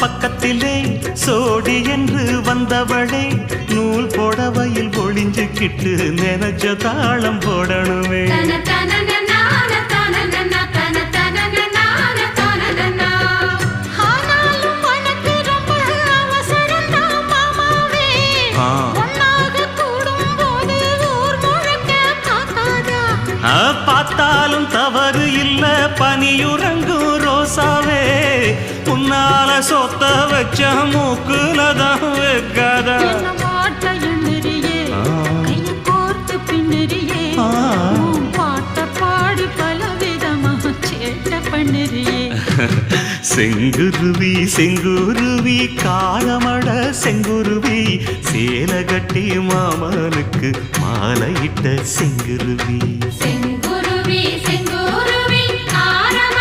பக்கத்திலே சோடி என்று வந்தவளே நூல் புடவையில் ஒளிஞ்சுக்கிட்டு நினைச்ச தாளம் போடணுமே. பார்த்தாலும் தவறு இல்ல பனியுறங்கும் ரோசாவே உன்னால சொத்த வச்ச மூக்குலதான் வைக்காத செங்குருவி செங்குருவி காலமட செங்குருவி சேல கட்டி மாமனுக்கு மாலையிட்ட செங்குருவி.